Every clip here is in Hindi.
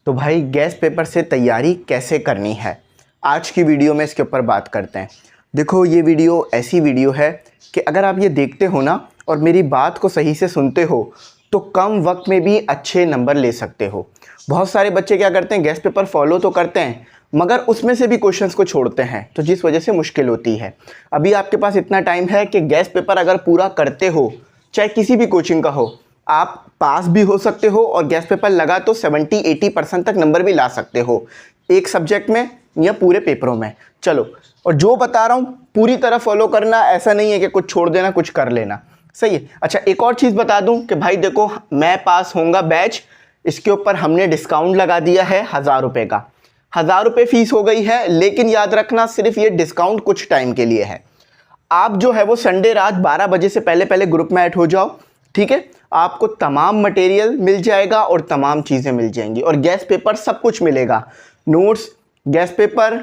तो भाई गैस पेपर से तैयारी कैसे करनी है, आज की वीडियो में इसके ऊपर बात करते हैं। देखो ये वीडियो ऐसी वीडियो है कि अगर आप ये देखते हो ना और मेरी बात को सही से सुनते हो तो कम वक्त में भी अच्छे नंबर ले सकते हो। बहुत सारे बच्चे क्या करते हैं, गैस पेपर फॉलो तो करते हैं मगर उसमें से भी क्वेश्चंस को छोड़ते हैं, तो जिस वजह से मुश्किल होती है। अभी आपके पास इतना टाइम है कि गैस पेपर अगर पूरा करते हो, चाहे किसी भी कोचिंग का हो, आप पास भी हो सकते हो और गैस पेपर लगा तो 70-80% तक नंबर भी ला सकते हो, एक सब्जेक्ट में या पूरे पेपरों में। चलो, और जो बता रहा हूँ पूरी तरह फॉलो करना, ऐसा नहीं है कि कुछ छोड़ देना कुछ कर लेना, सही है। अच्छा, एक और चीज़ बता दूं कि भाई देखो, मैं पास होऊंगा बैच, इसके ऊपर हमने डिस्काउंट लगा दिया है 1000 रुपये का। 1000 रुपये फीस हो गई है, लेकिन याद रखना सिर्फ ये डिस्काउंट कुछ टाइम के लिए है। आप जो है वो संडे रात 12 बजे से पहले पहले ग्रुप में ऐड हो जाओ, ठीक है। आपको तमाम मटेरियल मिल जाएगा और तमाम चीज़ें मिल जाएंगी और गैस पेपर सब कुछ मिलेगा, notes, guess paper,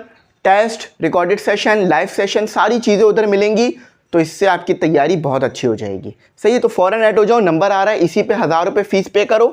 test, recorded session, live session, सारी चीज़ें उधर मिलेंगी। तो इससे आपकी तैयारी बहुत अच्छी हो जाएगी, सही है। तो फ़ौरन ऐड हो जाओ, नंबर आ रहा है, इसी पे 1000 रुपये फ़ीस पे करो।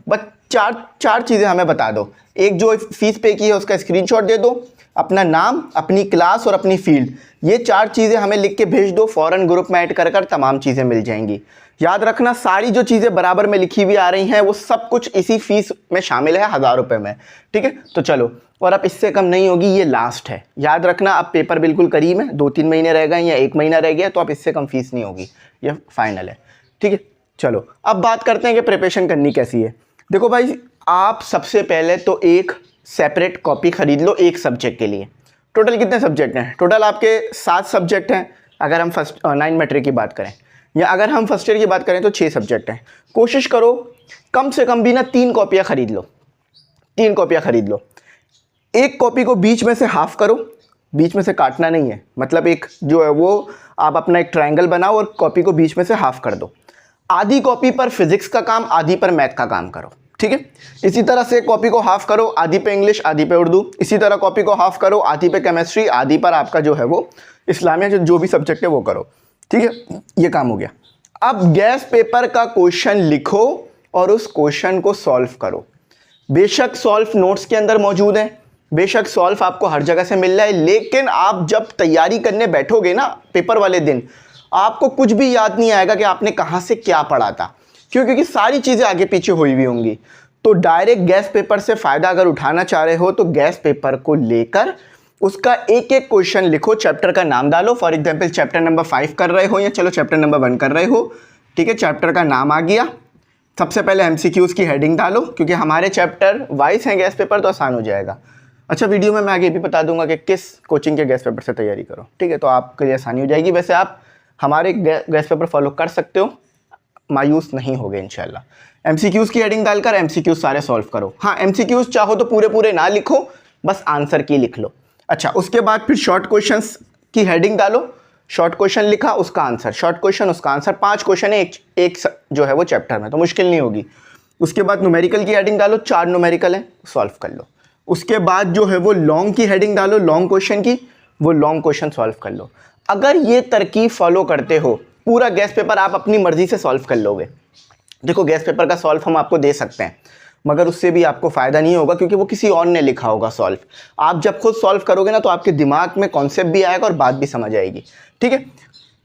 बस चार चीज़ें हमें बता दो। एक, जो फ़ीस पे की है उसका स्क्रीनशॉट दे दो, अपना नाम, अपनी क्लास और अपनी फील्ड, ये 4 चीज़ें हमें लिख के भेज दो। फ़ौरन ग्रुप में ऐड कर तमाम चीज़ें मिल जाएंगी। याद रखना, सारी जो चीज़ें बराबर में लिखी हुई आ रही हैं वो सब कुछ इसी फीस में शामिल है, 1000 रुपये में, ठीक है। तो चलो, और अब इससे कम नहीं होगी, ये लास्ट है। याद रखना, अब पेपर बिल्कुल करीब है, 2-3 महीने रह गए या 1 महीना रह गया, तो अब इससे कम फीस नहीं होगी, ये फाइनल है, ठीक है। चलो, अब बात करते हैं कि प्रिपरेशन करनी कैसी है। देखो भाई, आप सबसे पहले तो एक सेपरेट कॉपी खरीद लो एक सब्जेक्ट के लिए। टोटल कितने सब्जेक्ट हैं? टोटल आपके 7 सब्जेक्ट हैं अगर हम 9 मैट्रिक की बात करें, या अगर हम फर्स्ट ईयर की बात करें तो 6 सब्जेक्ट हैं। कोशिश करो कम से कम भी ना 3 कॉपियाँ खरीद लो, 3 कॉपियाँ खरीद लो। एक कॉपी को बीच में से हाफ करो, बीच में से काटना नहीं है, मतलब एक जो है वो आप अपना एक ट्रायंगल बनाओ और कॉपी को बीच में से हाफ कर दो। आधी कॉपी पर फिजिक्स का काम, आधी पर मैथ का काम करो, ठीक है। इसी तरह से कॉपी को हाफ करो, आधी पे इंग्लिश, आधी पे उर्दू। इसी तरह कॉपी को हाफ करो, आधी पे केमिस्ट्री, आधी पर आपका जो है वो इस्लामिया, जो भी सब्जेक्ट है वो करो, ठीक है। ये काम हो गया। अब गैस पेपर का क्वेश्चन लिखो और उस क्वेश्चन को सॉल्व करो। बेशक सॉल्व नोट्स के अंदर मौजूद है, बेशक सॉल्व आपको हर जगह से मिल रहा है, लेकिन आप जब तैयारी करने बैठोगे ना पेपर वाले दिन, आपको कुछ भी याद नहीं आएगा कि आपने कहाँ से क्या पढ़ा था। क्यों? क्योंकि सारी चीज़ें आगे पीछे हुई हुई होंगी। तो डायरेक्ट गैस पेपर से फ़ायदा अगर उठाना चाह रहे हो तो गैस पेपर को लेकर उसका एक एक क्वेश्चन लिखो, चैप्टर का नाम डालो। फॉर एग्जाम्पल चैप्टर नंबर 5 कर रहे हो या चलो चैप्टर नंबर 1 कर रहे हो, ठीक है। चैप्टर का नाम आ गया, सबसे पहले MCQs की हेडिंग डालो, क्योंकि हमारे चैप्टर वाइज हैं गैस पेपर, तो आसान हो जाएगा। अच्छा, वीडियो में मैं आगे भी बता दूंगा कि किस कोचिंग के गैस पेपर से तैयारी करो, ठीक है, तो आपके लिए आसानी हो जाएगी। वैसे आप हमारे गैस पेपर फॉलो कर सकते हो, मायूस नहीं होगे इंशाल्लाह। MCQs की हेडिंग डालकर MCQs सारे सॉल्व करो। हाँ, MCQs चाहो तो पूरे पूरे ना लिखो, बस आंसर की लिख लो। अच्छा, उसके बाद फिर शॉर्ट क्वेश्चंस की हेडिंग डालो, शॉर्ट क्वेश्चन लिखा, उसका आंसर, शॉर्ट क्वेश्चन उसका आंसर। 5 क्वेश्चन है एक जो है वो चैप्टर में, तो मुश्किल नहीं होगी। उसके बाद न्यूमेरिकल की हेडिंग डालो, 4 न्यूमेरिकल है, सॉल्व कर लो। उसके बाद जो है वो लॉन्ग की हेडिंग डालो, लॉन्ग क्वेश्चन की, वो लॉन्ग क्वेश्चन सॉल्व कर लो। अगर ये तरकीब फॉलो करते हो, पूरा गैस पेपर आप अपनी मर्जी से सॉल्व कर लोगे। देखो, गैस पेपर का सॉल्व हम आपको दे सकते हैं, मगर उससे भी आपको फ़ायदा नहीं होगा, क्योंकि वो किसी और ने लिखा होगा सॉल्व। आप जब खुद सॉल्व करोगे ना तो आपके दिमाग में कॉन्सेप्ट भी आएगा और बात भी समझ आएगी, ठीक है।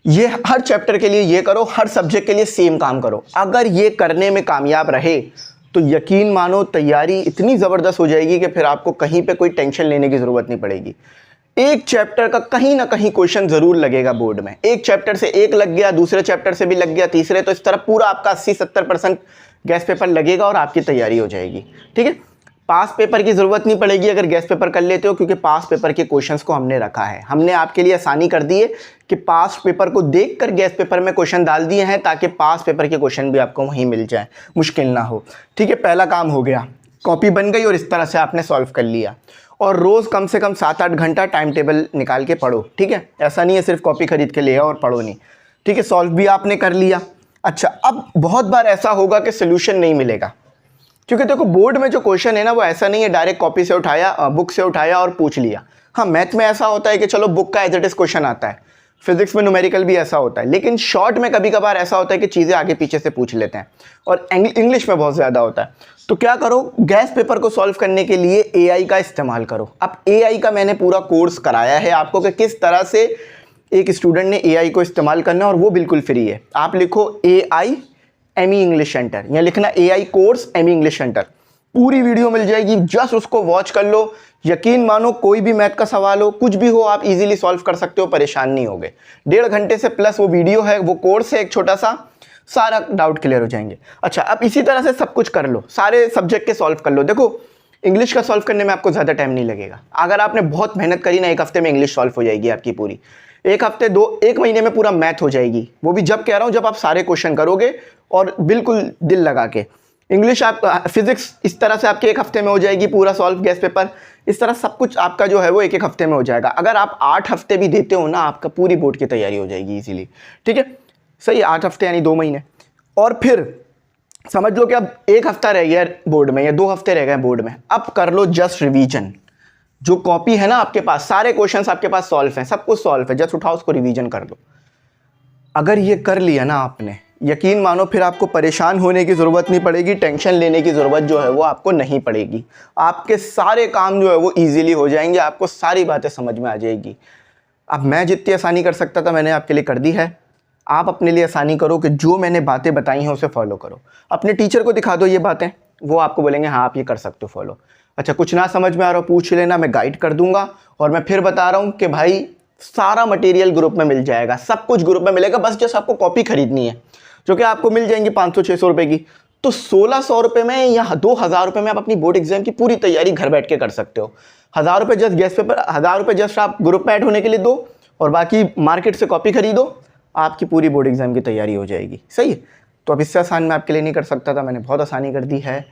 ये हर चैप्टर के लिए ये करो, हर सब्जेक्ट के लिए सेम काम करो। अगर ये करने में कामयाब रहे तो यकीन मानो तैयारी इतनी ज़बरदस्त हो जाएगी कि फिर आपको कहीं पे कोई टेंशन लेने की ज़रूरत नहीं पड़ेगी। एक चैप्टर का कहीं ना कहीं क्वेश्चन ज़रूर लगेगा बोर्ड में। एक चैप्टर से एक लग गया, दूसरे चैप्टर से भी लग गया, तीसरे, तो इस तरह पूरा आपका 80-70% गैस पेपर लगेगा और आपकी तैयारी हो जाएगी, ठीक है। पास पेपर की ज़रूरत नहीं पड़ेगी अगर गैस पेपर कर लेते हो, क्योंकि पास पेपर के क्वेश्चंस को हमने रखा है। हमने आपके लिए आसानी कर दी है कि पास पेपर को देखकर गैस पेपर में क्वेश्चन डाल दिए हैं, ताकि पास पेपर के क्वेश्चन भी आपको वहीं मिल जाए, मुश्किल ना हो, ठीक है। पहला काम हो गया, कॉपी बन गई और इस तरह से आपने सॉल्व कर लिया। और रोज़ कम से कम 7-8 घंटा टाइम टेबल निकाल के पढ़ो, ठीक है। ऐसा नहीं है सिर्फ कॉपी खरीद के ले आओ और पढ़ो नहीं, ठीक है। सॉल्व भी आपने कर लिया। अच्छा, अब बहुत बार ऐसा होगा कि सोल्यूशन नहीं मिलेगा, क्योंकि देखो बोर्ड में जो क्वेश्चन है ना वो ऐसा नहीं है डायरेक्ट कॉपी से उठाया, बुक से उठाया और पूछ लिया। हाँ, मैथ में ऐसा होता है कि चलो बुक का एज इट इज क्वेश्चन आता है, फिजिक्स में न्यूमेरिकल भी ऐसा होता है, लेकिन शॉर्ट में कभी कभार ऐसा होता है कि चीज़ें आगे पीछे से पूछ लेते हैं, और इंग्लिश में बहुत ज़्यादा होता है। तो क्या करो, गैस पेपर को सॉल्व करने के लिए एआई का इस्तेमाल करो। अब एआई का मैंने पूरा कोर्स कराया है आपको कि किस तरह से एक स्टूडेंट ने एआई को इस्तेमाल करना है, और वो बिल्कुल फ्री है। आप लिखो AI एमी इंग्लिश सेंटर, या लिखना AI course Amy English centre, पूरी वीडियो मिल जाएगी, जस्ट उसको वॉच कर लो। यकीन मानो कोई भी मैथ का सवाल हो, कुछ भी हो, आप इजीली सॉल्व कर सकते हो, परेशान नहीं होगे। 1.5 घंटे से प्लस वो वीडियो है, वो कोर्स है एक छोटा सा, सारा डाउट क्लियर हो जाएंगे। अच्छा, अब इसी तरह से सब कुछ कर लो, सारे सब्जेक्ट के सॉल्व कर लो। देखो, इंग्लिश का सॉल्व करने में आपको ज़्यादा टाइम नहीं लगेगा। अगर आपने बहुत मेहनत करी ना, 1 हफ्ते में इंग्लिश सॉल्व हो जाएगी आपकी पूरी। 1 महीने में पूरा मैथ हो जाएगी। वो भी जब कह रहा हूँ, जब आप सारे क्वेश्चन करोगे और बिल्कुल दिल लगा के। इंग्लिश आप फिजिक्स इस तरह से आपके 1 हफ्ते में हो जाएगी पूरा सॉल्व, गैस पेपर इस तरह सब कुछ आपका जो है वो 1 हफ्ते में हो जाएगा। अगर आप 8 हफ्ते भी देते हो ना, आपका पूरी बोर्ड की तैयारी हो जाएगी इजीली। ठीक है, सही, 8 हफ्ते यानी 2 महीने। और फिर समझ लो कि अब 1 हफ्ता रह गया बोर्ड में, या 2 हफ्ते रह गए बोर्ड में। अब कर लो जस्ट रिवीजन। जो कॉपी है ना आपके पास, सारे क्वेश्चंस आपके पास सॉल्व हैं, सब कुछ सॉल्व है, जस्ट उठाओ उसको रिवीजन कर लो। अगर ये कर लिया ना आपने, यकीन मानो फिर आपको परेशान होने की ज़रूरत नहीं पड़ेगी, टेंशन लेने की ज़रूरत जो है वो आपको नहीं पड़ेगी। आपके सारे काम जो है वो इजीली हो जाएंगे, आपको सारी बातें समझ में आ जाएगी। अब मैं जितनी आसानी कर सकता था मैंने आपके लिए कर दी है। आप अपने लिए आसानी करो कि जो मैंने बातें बताई हैं उसे फॉलो करो। अपने टीचर को दिखा दो ये बातें, वो आपको बोलेंगे हाँ आप ये कर सकते हो फॉलो। अच्छा, कुछ ना समझ में आ रहा हो पूछ लेना, मैं गाइड कर दूंगा। और मैं फिर बता रहा हूँ कि भाई सारा मटेरियल ग्रुप में मिल जाएगा, सब कुछ ग्रुप में मिलेगा, बस जस्ट आपको कॉपी खरीदनी है, जो कि आपको मिल जाएंगी 500-600 रुपये की। तो 1600 रुपये में या 2000 रुपये में आप अपनी बोर्ड एग्जाम की पूरी तैयारी घर बैठ के कर सकते हो। 1000 रुपये जस्ट गैस पेपर, 1000 रुपये जस्ट आप ग्रुप में ऐड होने के लिए दो, और बाकी मार्केट से कॉपी खरीदो, आपकी पूरी बोर्ड एग्जाम की तैयारी हो जाएगी। सही है, तो अब इससे आसान मैं आपके लिए नहीं कर सकता था, मैंने बहुत आसानी कर दी है।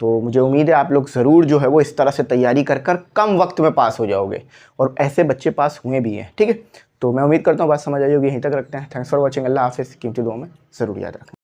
तो मुझे उम्मीद है आप लोग ज़रूर जो है वो इस तरह से तैयारी कर कम वक्त में पास हो जाओगे, और ऐसे बच्चे पास हुए भी हैं। ठीक है, तो मैं उम्मीद करता हूँ बात समझ आई होगी। यहीं तक रखते हैं। Thanks for watching. अल्लाह हाफिज़। कीमती दुआ में ज़रूर याद रखें।